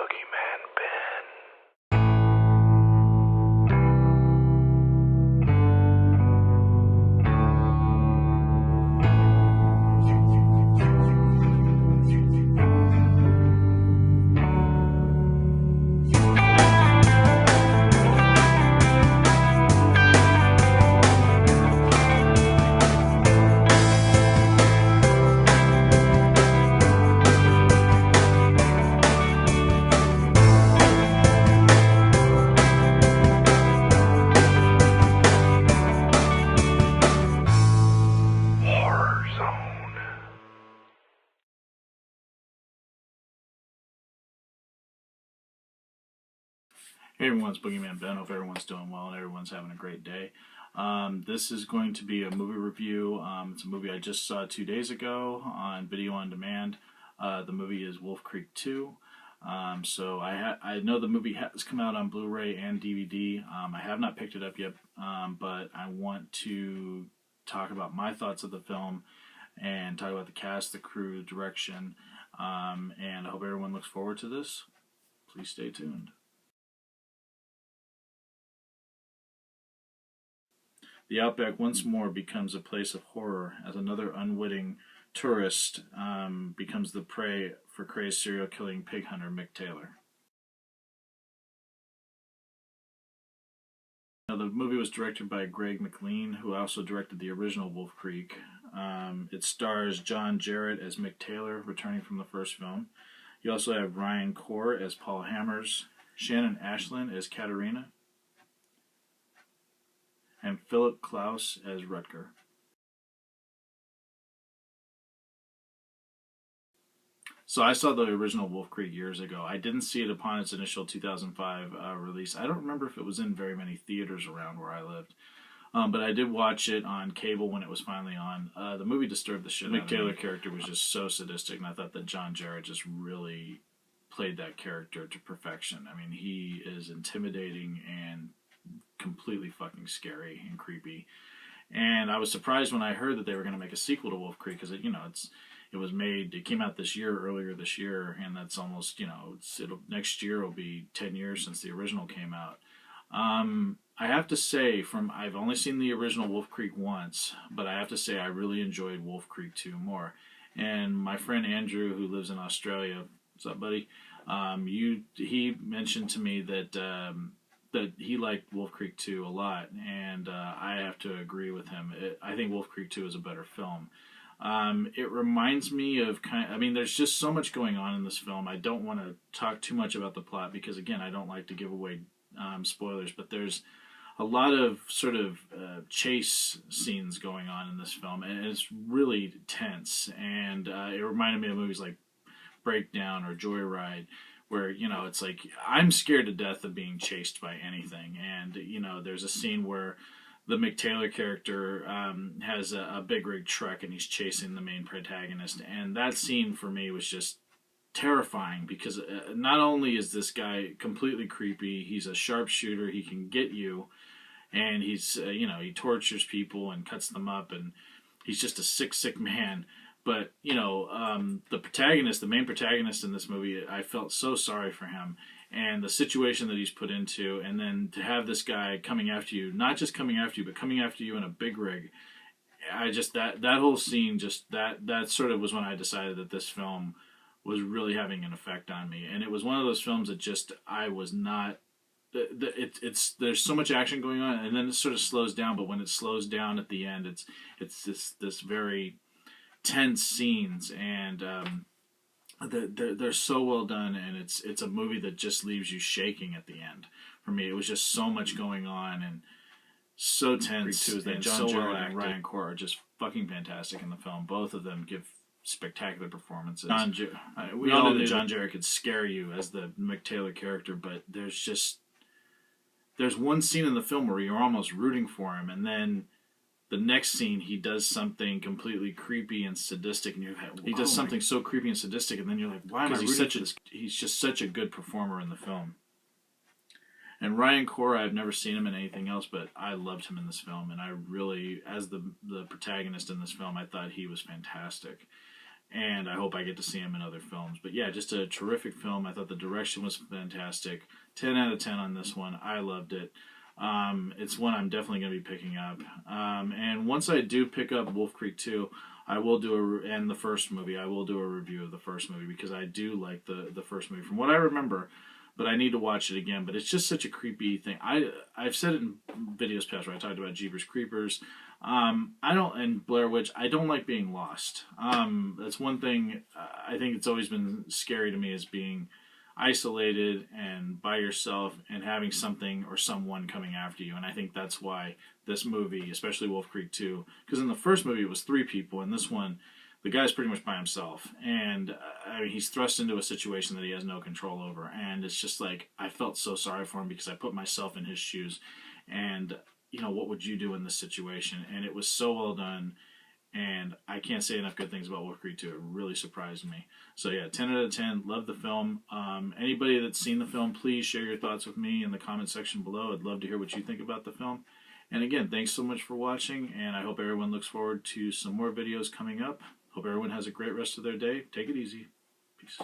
Boogeyman Ben. Horror Zone. Hey everyone, it's Boogeyman Ben. Hope everyone's doing well and everyone's having a great day. This is going to be a movie review. It's a movie I just saw 2 days ago on video on demand. The movie is Wolf Creek 2. So I know the movie has come out on Blu-ray and DVD. I have not picked it up yet, but I want to talk about my thoughts of the film and talk about the cast, the crew, direction, and I hope everyone looks forward to this. Please stay tuned. The Outback once more becomes a place of horror as another unwitting tourist becomes the prey for crazed serial-killing pig hunter Mick Taylor. Now, the movie was directed by Greg McLean, who also directed the original Wolf Creek. It stars John Jarratt as Mick Taylor, returning from the first film. You also have Ryan Corr as Paul Hammers, Shannon Ashland as Katerina, and Philip Klaus as Rutger. So I saw the original Wolf Creek years ago. I didn't see it upon its initial 2005 release. I don't remember if it was in very many theaters around where I lived. But I did watch it on cable when it was finally on. The movie disturbed the shit out of me. Mick Taylor character was just so sadistic, and I thought that John Jarratt just really played that character to perfection. I mean, he is intimidating and completely fucking scary and creepy. And I was surprised when I heard that they were going to make a sequel to Wolf Creek, because it came out earlier this year, and that's almost, next year will be 10 years since the original came out. I have to say, I've only seen the original Wolf Creek once, but I have to say I really enjoyed Wolf Creek 2 more. And my friend Andrew, who lives in Australia, what's up, buddy? He mentioned to me that he liked Wolf Creek 2 a lot, and I have to agree with him. I think Wolf Creek 2 is a better film. It reminds me of there's just so much going on in this film. I don't want to talk too much about the plot because, again, I don't like to give away spoilers, but there's a lot of sort of chase scenes going on in this film, and it's really tense, and it reminded me of movies like Breakdown or Joyride, where, it's like, I'm scared to death of being chased by anything, and, there's a scene where the Mick Taylor character has a big rig truck and he's chasing the main protagonist, and that scene for me was just terrifying because not only is this guy completely creepy, he's a sharpshooter, he can get you, and he's, he tortures people and cuts them up, and he's just a sick man. But, the main protagonist in this movie, I felt so sorry for him and the situation that he's put into, and then to have this guy coming after you, not just coming after you, but coming after you in a big rig. That whole scene, that sort of was when I decided that this film was really having an effect on me. And it was one of those films that I was not, there's so much action going on, and then it sort of slows down, but when it slows down at the end, it's this very tense scenes, and they're so well done, and it's a movie that just leaves you shaking at the end. For me, it was just so much going on and so tense. And John Jarratt and Ryan Corr are just fucking fantastic in the film. Both of them give spectacular performances. We all knew that John Jarratt could scare you as the Mick Taylor character, but there's one scene in the film where you're almost rooting for him, and then the next scene, he does something completely creepy and sadistic, and he does something so creepy and sadistic, and then you're like, why am I rooting for this? He's just such a good performer in the film. And Ryan Corr, I've never seen him in anything else, but I loved him in this film, and I really, as the protagonist in this film, I thought he was fantastic. and I hope I get to see him in other films. But yeah, just a terrific film. I thought the direction was fantastic. 10 out of 10 on this one. I loved it. It's one I'm definitely going to be picking up. And once I do pick up Wolf Creek 2, I will do and the first movie, I will do a review of the first movie because I do like the first movie from what I remember, but I need to watch it again. But it's just such a creepy thing. I've said it in videos past where I talked about Jeepers Creepers. And Blair Witch. I don't like being lost. That's one thing I think it's always been scary to me is being isolated and by yourself and having something or someone coming after you. And I think that's why this movie, especially Wolf Creek 2, because in the first movie it was 3 people, and this one, the guy's pretty much by himself. And I mean, he's thrust into a situation that he has no control over. And it's just like, I felt so sorry for him because I put myself in his shoes. And, you know, what would you do in this situation? And it was so well done. And I can't say enough good things about Wolf Creek 2. It really surprised me. So yeah, 10 out of 10. Love the film. Anybody that's seen the film, please share your thoughts with me in the comment section below. I'd love to hear what you think about the film. And again, thanks so much for watching, and I hope everyone looks forward to some more videos coming up. Hope everyone has a great rest of their day. Take it easy. Peace.